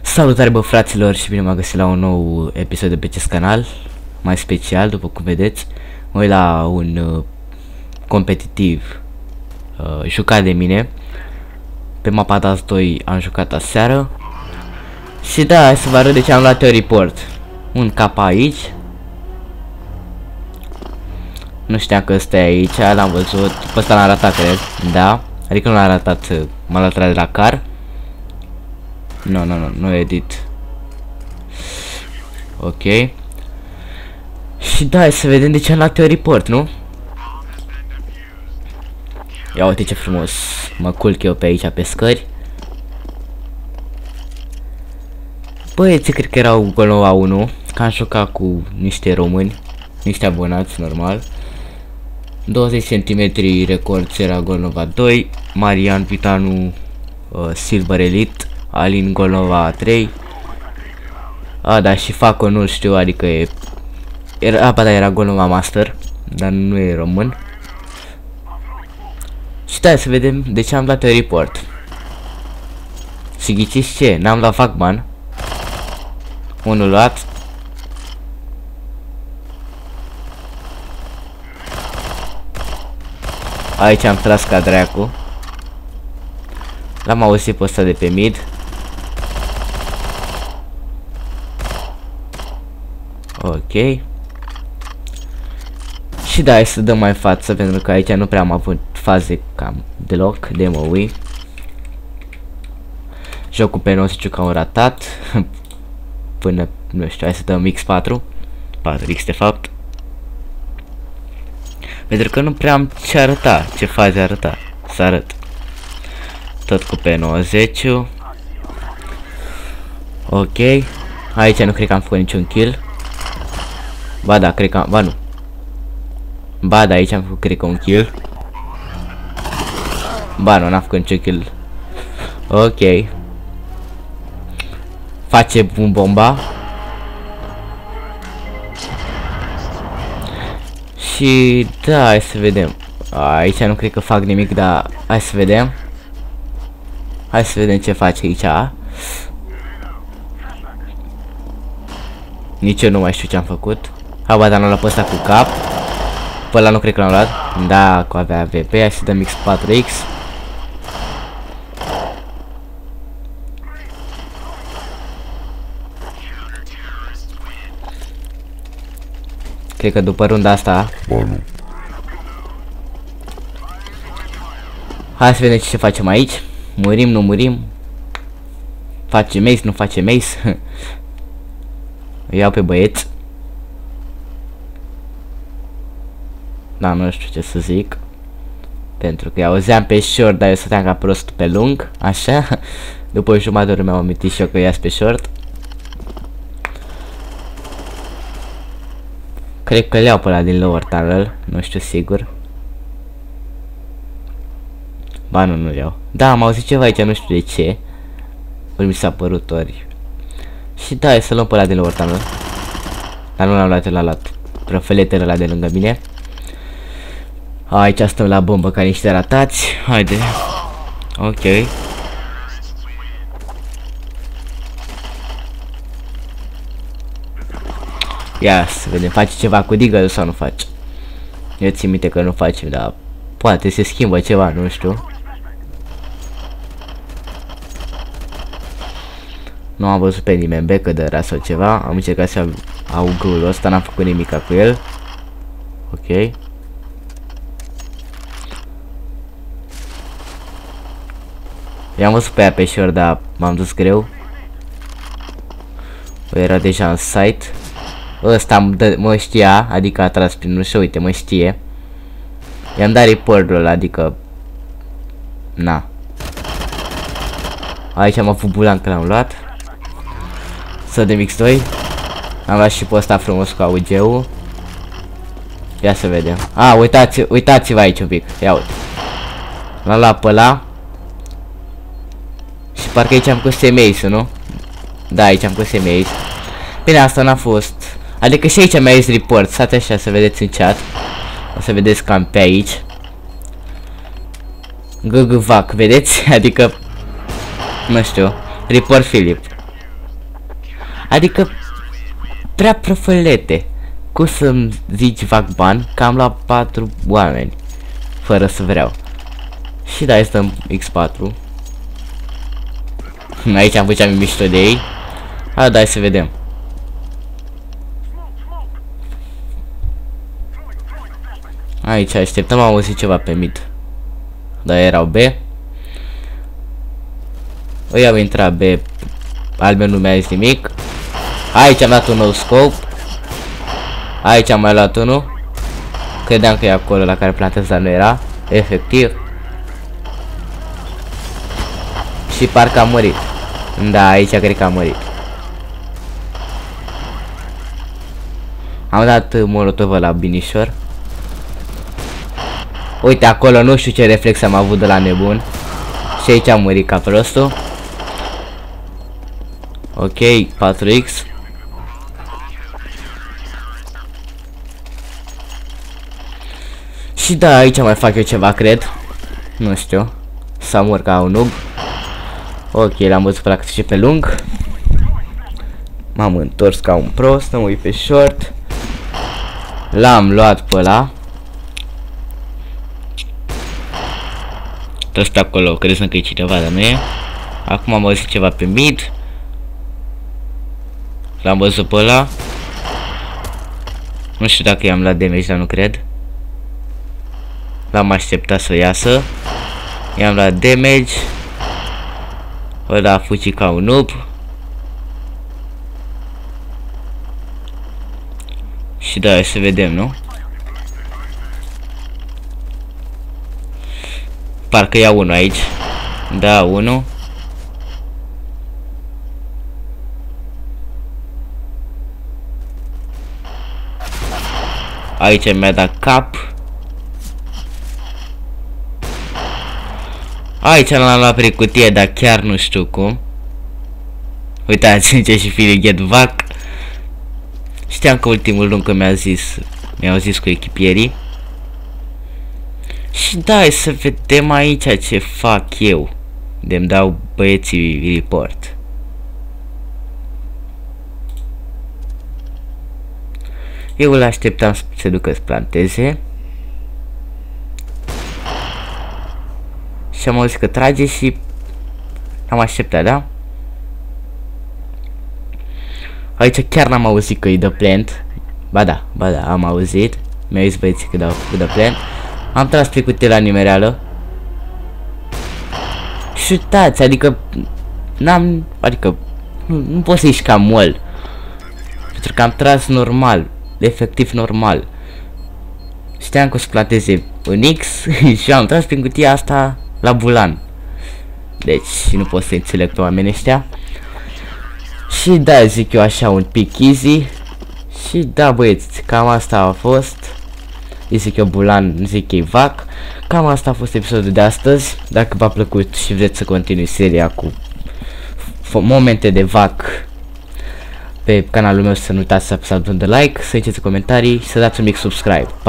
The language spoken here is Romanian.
Salutare bă fraților și bine m-am găsit la un nou episod de pe acest canal. Mai special, după cum vedeți, mă uit la un competitiv jucat de mine. Pe mapa DAS 2 am jucat aseară. Și da, hai să vă arăt de ce am luat eu report. Un cap aici. Nu știam că ăsta e aici, l-am văzut. Pe ăsta l-am ratat, cred. Da, adică nu l-am ratat, m-am luat de la car. Nu edit. Ok. Și da, hai să vedem de ce am luat eu report, nu? Ia uite ce frumos mă culc eu pe aici, pe scări. Băieții, cred că erau Golnova 1, că am jucat cu niște români, niște abonați, normal. 20 cm record era Golnova 2, Marian Vitanu Silver Elite, Alin Golnova 3. A, da, și Faco nu știu, adică e... era Golnova Master, dar nu e român. Și da, să vedem de ce am dat eu report. Și ghiciți ce? N-am luat Facban. Unul luat. Aici am tras ca dracu. L-am auzit pe ăsta de pe mid. Ok. Și da, hai să dăm mai față, pentru că aici nu prea am avut faze cam deloc de MOI. Jocul pe 90 ca un ratat. Până, nu știu, hai să dăm X4. 4X de fapt. Pentru că nu prea am ce arăta, ce faze arăta, să arăt. Tot cu P90. Ok. Aici nu cred că am făcut niciun kill. Ba da, cred că am, ba nu. Ba da, aici am făcut cred că un kill. Ba nu, n-am făcut niciun kill. Ok. Face un bomba. Și da, hai să vedem. Aici nu cred că fac nimic, dar hai să vedem. Hai să vedem ce face aici. Nici eu nu mai știu ce am făcut. Ba, dar n-am luat pe ăsta cu cap. Pe ăla nu cred că l-am luat. Da, cu avea AVP. Hai să dăm X4X. Cred că după runda asta. Hai să vedem ce facem aici. Murim, nu murim. Face mace, nu face mace. Iau pe băieți. Da, nu știu ce să zic. Pentru că auzeam pe short, dar eu stăteam ca prost pe lung. Așa. După o jumătate de oră mi-am amintit și eu că ias pe short. Cred că le iau pe ăla din lower tunnel. Nu știu sigur. Ba nu, nu le iau. Da, am auzit ceva aici, nu știu de ce. Ori mi s-a părut ori. Și da, e să luăm pe ăla din lower tunnel. Dar nu l-am luat, l-am luat prăfeletele ăla de lângă mine. Aici stăm la bombă ca niște ratați. Haide. Ok. Ia să vedem, face ceva cu Deagle sau nu face? Eu țin minte că nu facem, dar poate se schimbă ceva, nu știu. Nu am văzut pe nimeni backdăra sau ceva. Am încercat să au grul ăsta, n-am făcut nimic cu el. Ok. I-am văzut pe ea pe short, dar m-am dus greu. Era deja în site. Ăsta mă știa, adică a tras prin ușă, uite, mă știe. I-am dat report-ul ăla, adică... Na. Aici am avut bulan că l-am luat. Să dăm X2. Am luat și pe ăsta frumos cu AUG-ul. Ia să vedem. Uitați-vă aici un pic. Ia uite. L-am luat pe ăla. Și parcă aici am pus mace-ul, nu? Da, aici am pus mace. Bine, asta n-a fost. Adică și aici mi-a zis report. Stați așa să vedeți în chat. O să vedeți cam pe aici. GGVAC, vedeți? Adică, nu știu, report Philip. Adică prea prăfălete. Cum să-mi zici fac bani că am luat 4 oameni fără să vreau. Și da, este în X4. Aici am făceam mișto de ei. Hai să vedem. Aici așteptăm, am auzit ceva pe mid. Dar erau B. Ăia au intrat B. Alben nu mi-a zis nimic. Aici am dat un nou scope. Aici am mai luat unul. Credeam că e acolo la care plantez, dar nu era. Efectiv. Și parcă a murit. Da, aici cred că a murit. Am dat molotovă la binișor. Uite acolo, nu știu ce reflex am avut de la nebun. Și aici am murit ca prostul. Ok, 4x. Și da, aici mai fac eu ceva, cred. Nu știu. Să mor ca un noob. Ok, l-am văzut pe la cât și pe lung. M-am întors ca un prost, mă uit pe short. L-am luat pe ăla. Tot pe acolo, crezând că e cineva, dar nu e. Acum am văzut ceva pe mid. L-am văzut pe ăla. Nu știu dacă i-am luat damage, dar nu cred. L-am așteptat să iasă. I-am luat damage. Ăla a fugit ca un noob. Și da, să vedem, nu? Parcă ia unul aici. Da, unul. Aici mi-a dat cap. Aici l-am luat pe cutie, dar chiar nu știu cum. Uitați ce și Filighet vac. Știam că ultimul lung că mi-au zis cu echipierii. Și da, să vedem aici ce fac eu. De-mi dau băieții report. Eu îl așteptam să se ducă să planteze. Și am auzit că trage și am așteptat, da? Aici chiar n-am auzit că îi dă plant. Ba da, am auzit. Mi-au zis băieții că dă plant. Am tras pe cutie la nimereală. Și uitați, adică nu pot să ieși ca mol. Pentru că am tras normal, efectiv normal. Știam că o să planteze în X și am tras prin cutia asta la bulan. Deci nu pot să înțeleg pe oamenii ăștia. Și da, zic eu așa, un pic easy. Și da, băieți, cam asta a fost. Îi zic eu bulan, zic ei vac. Cam asta a fost episodul de astăzi. Dacă v-a plăcut și vreți să continui seria cu momente de vac pe canalul meu, să nu uitați să apăsați butonul de like, să dați comentarii și să dați un mic subscribe.